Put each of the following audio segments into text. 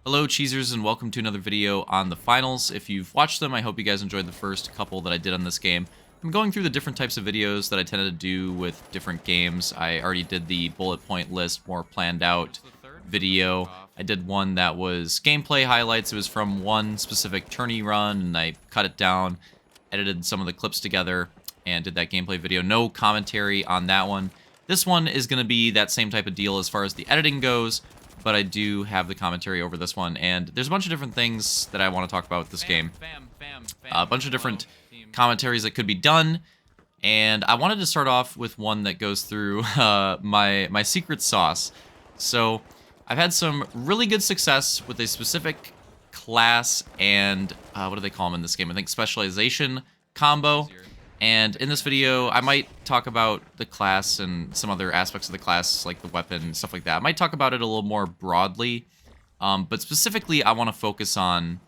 Hello cheesers and welcome to another video on the finals. If you've watched them, I hope you guys enjoyed the first couple that I did on this game. I'm going through the different types of videos that I tended to do with different games. I already did the bullet point list, more planned out video. I did one that was gameplay highlights. It was from one specific tourney run and I cut it down, edited some of the clips together, and did that gameplay video. No commentary on that one. This one is going to be that same type of deal as far as the editing goes, but I do have the commentary over this one, and there's a bunch of different things that I want to talk about with this game. A bunch of different commentaries that could be done, and I wanted to start off with one that goes through my secret sauce. So I've had some really good success with a specific class and what do they call them in this game? I think specialization combo. And in this video, I might talk about the class and some other aspects of the class, like the weapon and stuff like that. I might talk about it a little more broadly, but specifically, I want to focus on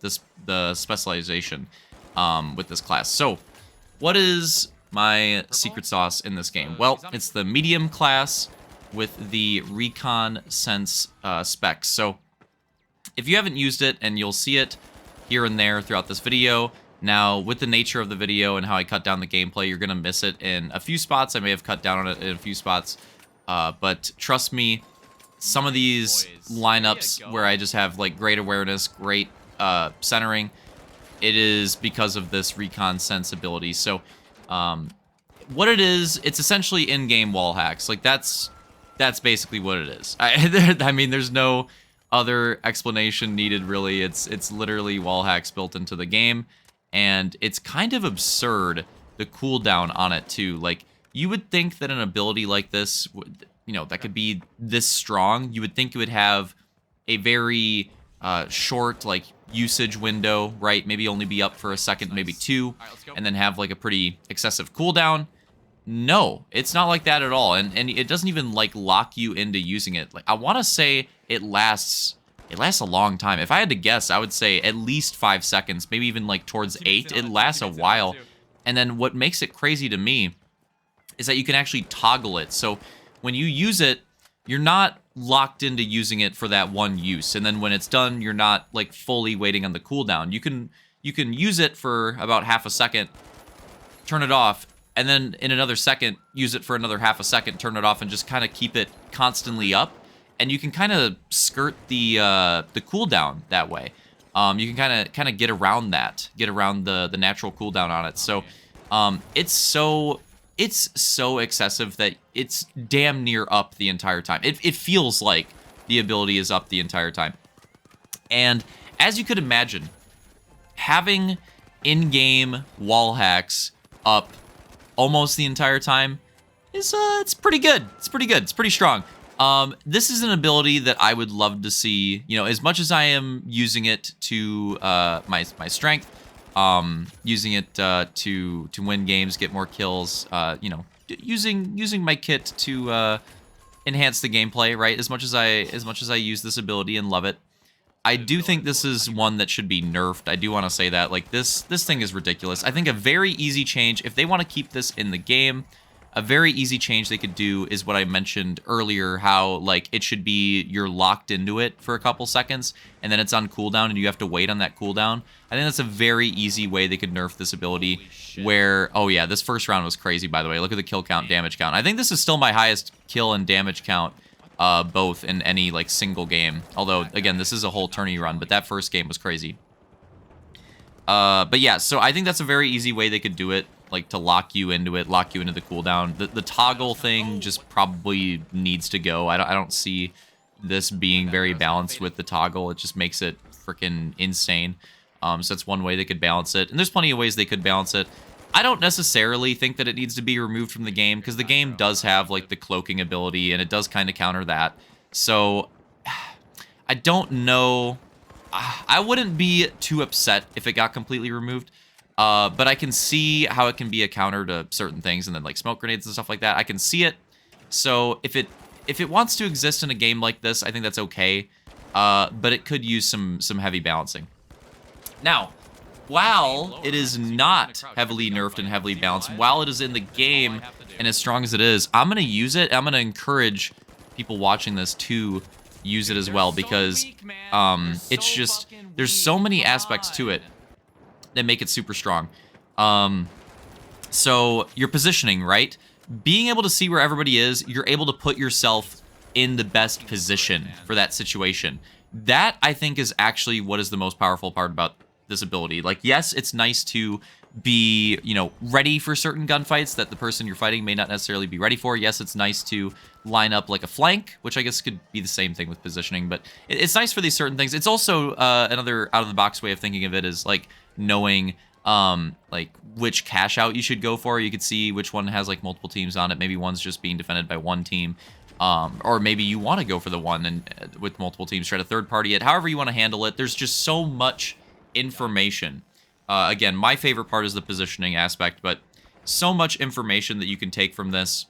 the specialization with this class. So, what is my secret sauce in this game? Well, it's the medium class with the recon sense specs. So, if you haven't used it, and you'll see it here and there throughout this video. Now, with the nature of the video and how I cut down the gameplay, you're going to miss it in a few spots. I may have cut down on it in a few spots, but trust me, some of these lineups where I just have like great awareness, great centering, it is because of this recon sensibility. So, what it is, it's essentially in-game wall hacks. Like, that's basically what it is. I mean, there's no other explanation needed, really. It's literally wall hacks built into the game. And it's kind of absurd, the cooldown on it, too. Like, you would think that an ability like this, that could be this strong, you would think it would have a very short, like, usage window, right? Maybe only be up for a second, maybe two, and then have, like, a pretty excessive cooldown. No, it's not like that at all. And it doesn't even, like, lock you into using it. Like, I want to say it lasts a long time. If I had to guess, I would say at least 5 seconds, maybe even like towards 8. It lasts a while. And then what makes it crazy to me is that you can actually toggle it. So when you use it, you're not locked into using it for that one use. And then when it's done, you're not like fully waiting on the cooldown. You can use it for about half a second, turn it off, and then in another second, use it for another half a second, turn it off, and just kind of keep it constantly up. And you can kind of skirt the cooldown that way. You can kind of get around that, the natural cooldown on it. So it's so excessive that it's damn near up the entire time. It feels like the ability is up the entire time. And as you could imagine, having in-game wall hacks up almost the entire time is it's pretty good. It's pretty strong. This is an ability that I would love to see, as much as I am using it to, my strength, using it, to win games, get more kills, using my kit to, enhance the gameplay, right? As much as I use this ability and love it, I do think this is one that should be nerfed. I do want to say that, like, this thing is ridiculous. I think a very easy change, if they want to keep this in the game, a very easy change they could do is what I mentioned earlier, how, like, it should be you're locked into it for a couple seconds, and then it's on cooldown, and you have to wait on that cooldown. I think that's a very easy way they could nerf this ability, where, oh yeah, this first round was crazy, by the way. Look at the kill count, damage count. I think this is still my highest kill and damage count, both in any, like, single game. Although, again, this is a whole tourney run, but that first game was crazy. But yeah, so I think that's a very easy way they could do it. Like, to lock you into it, lock you into the cooldown. The toggle thing just probably needs to go. I don't see this being very balanced with the toggle. It just makes it freaking insane. So that's one way they could balance it. And there's plenty of ways they could balance it. I don't necessarily think that it needs to be removed from the game, because the game does have, like, the cloaking ability, and it does kind of counter that. So, I don't know. I wouldn't be too upset if it got completely removed. But I can see how it can be a counter to certain things, and then like smoke grenades and stuff like that. I can see it. So if it wants to exist in a game like this, I think that's okay. But it could use some heavy balancing. Now, while it is not heavily nerfed and heavily balanced, while it is in the game and as strong as it is, I'm gonna use it. I'm gonna encourage people watching this to use it as well, because it's just, there's so many aspects to it that make it super strong. So your positioning, right? Being able to see where everybody is, you're able to put yourself in the best position for that situation. That, I think, is actually what is the most powerful part about this ability. Like, yes, it's nice to be, you know, ready for certain gunfights that the person you're fighting may not necessarily be ready for. Yes, it's nice to line up like a flank, which I guess could be the same thing with positioning, but it's nice for these certain things. It's also another out-of-the-box way of thinking of it is, like, knowing like which cash out you should go for. You could see which one has like multiple teams on it. Maybe one's just being defended by one team, or maybe you want to go for the one and with multiple teams, try to third party it. However you want to handle it. There's just so much information. Again, my favorite part is the positioning aspect, but so much information that you can take from this,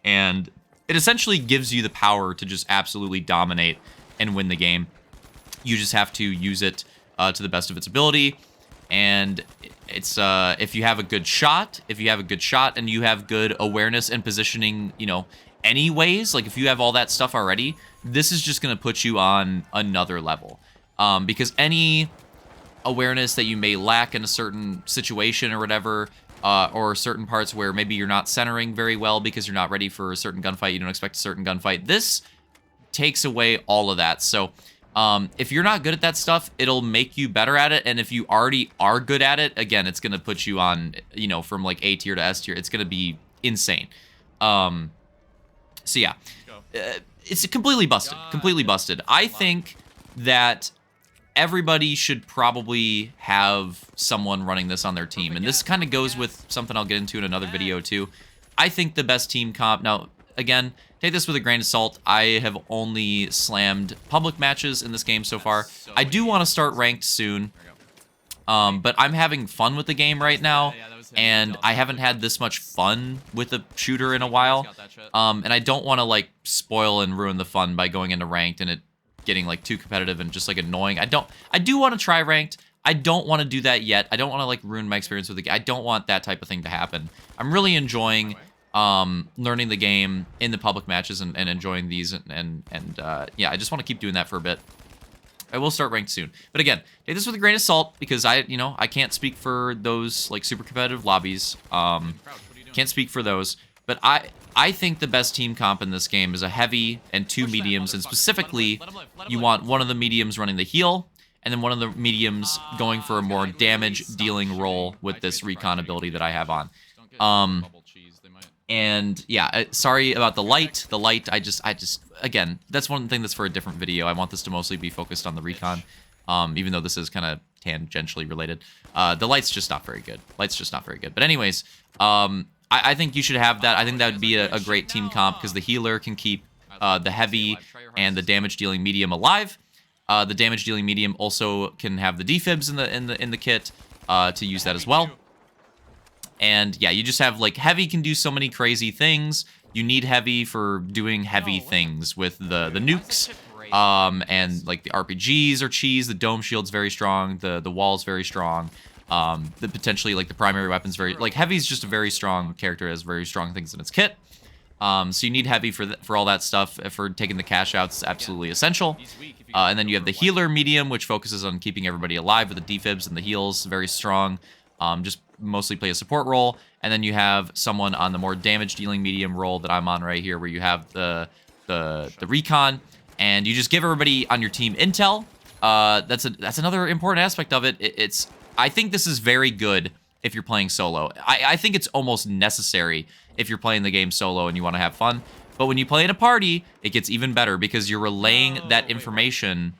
and it essentially gives you the power to just absolutely dominate and win the game. You just have to use it to the best of its ability. And it's if you have a good shot, and you have good awareness and positioning, you know, anyways, like if you have all that stuff already, this is just going to put you on another level. Because any awareness that you may lack in a certain situation or whatever, or certain parts where maybe you're not centering very well because you're not ready for a certain gunfight, you don't expect a certain gunfight, this takes away all of that. So if you're not good at that stuff, it'll make you better at it. And if you already are good at it, again, it's going to put you on, you know, from like A tier to S tier. It's going to be insane. So yeah, it's completely busted. I think that everybody should probably have someone running this on their team. And this kind of goes with something I'll get into in another video too. I think the best team comp, now, again, take this with a grain of salt. I have only slammed public matches in this game so far. I do want to start ranked soon, but I'm having fun with the game right now, and I haven't had this much fun with a shooter in a while, and I don't want to, like, spoil and ruin the fun by going into ranked and it getting, like, too competitive and just, like, annoying. I do want to try ranked. I don't want to do that yet. I don't want to, like, ruin my experience with the game. I don't want that type of thing to happen. I'm really enjoying learning the game in the public matches and enjoying these, and yeah, I just want to keep doing that for a bit. I will start ranked soon, but again, take this with a grain of salt, because I can't speak for those like super competitive lobbies. Can't speak for those, but I think the best team comp in this game is a heavy and two mediums, and specifically, you want one of the mediums running the heal, and then one of the mediums going for a more damage dealing role with this recon ability that I have on. And yeah, sorry about the light. The light, I just, again, that's one thing that's for a different video. I want this to mostly be focused on the recon, even though this is kind of tangentially related. The light's just not very good. But anyways, I think you should have that. I think that would be a great team comp, because the healer can keep the heavy and the damage dealing medium alive. The damage dealing medium also can have the defibs in the kit to use that as well. And yeah, you just have, like, heavy can do so many crazy things. You need heavy for doing heavy things with the nukes, and like the RPGs are cheese. The dome shield's very strong. The wall's very strong. The potentially, like, the primary weapon's very, like, heavy's just a very strong character, has very strong things in its kit. So you need heavy for all that stuff. For taking the cash outs, absolutely essential. And then you have the healer medium, which focuses on keeping everybody alive with the defibs and the heals, very strong. Just mostly play a support role. And then you have someone on the more damage dealing medium role that I'm on right here, where you have the recon, and you just give everybody on your team intel. That's another important aspect of it. I think this is very good if you're playing solo. I think it's almost necessary if you're playing the game solo and you want to have fun. But when you play in a party, it gets even better, because you're relaying that information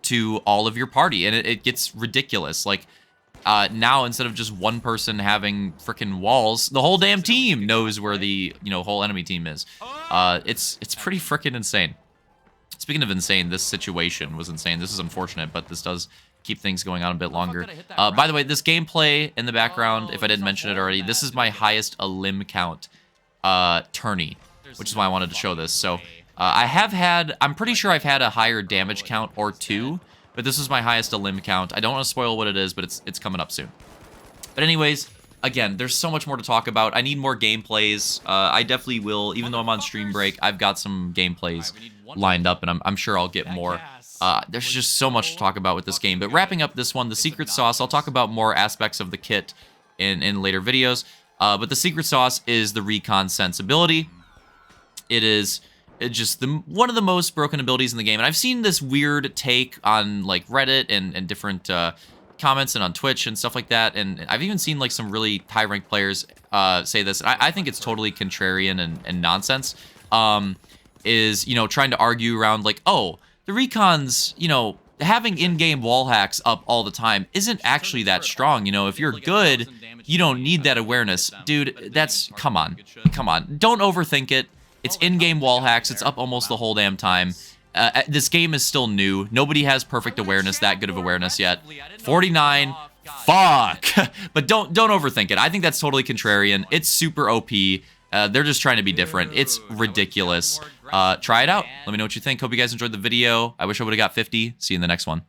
to all of your party, and it gets ridiculous. Like, now, instead of just one person having frickin' walls, the whole damn team knows where the, whole enemy team is. It's pretty frickin' insane. Speaking of insane, this situation was insane. This is unfortunate, but this does keep things going on a bit longer. By the way, this gameplay in the background, if I didn't mention it already, this is my highest limb count tourney, which is why I wanted to show this. So, I'm pretty sure I've had a higher damage count or two, but this is my highest limb count. I don't want to spoil what it is, but it's coming up soon. But anyways, again, there's so much more to talk about. I need more gameplays. I definitely will, even though I'm on stream break, I've got some gameplays lined up, and I'm sure I'll get more. There's just so much to talk about with this game. But wrapping up this one, the secret sauce, I'll talk about more aspects of the kit in later videos. But the secret sauce is the recon sensibility. It's just one of the most broken abilities in the game. And I've seen this weird take on like Reddit and different comments and on Twitch and stuff like that. And I've even seen like some really high-ranked players say this. I think it's totally contrarian and nonsense. Is, you know, trying to argue around like, oh, the recons, you know, having in-game wall hacks up all the time isn't actually that strong. You know, if you're good, you don't need that awareness. Dude, that's, come on. Don't overthink it. It's in-game wall hacks. It's up almost the whole damn time. This game is still new. Nobody has perfect awareness, that good of awareness yet. 49, fuck. But don't overthink it. I think that's totally contrarian. It's super OP. They're just trying to be different. It's ridiculous. Try it out. Let me know what you think. Hope you guys enjoyed the video. I wish I would have got 50. See you in the next one.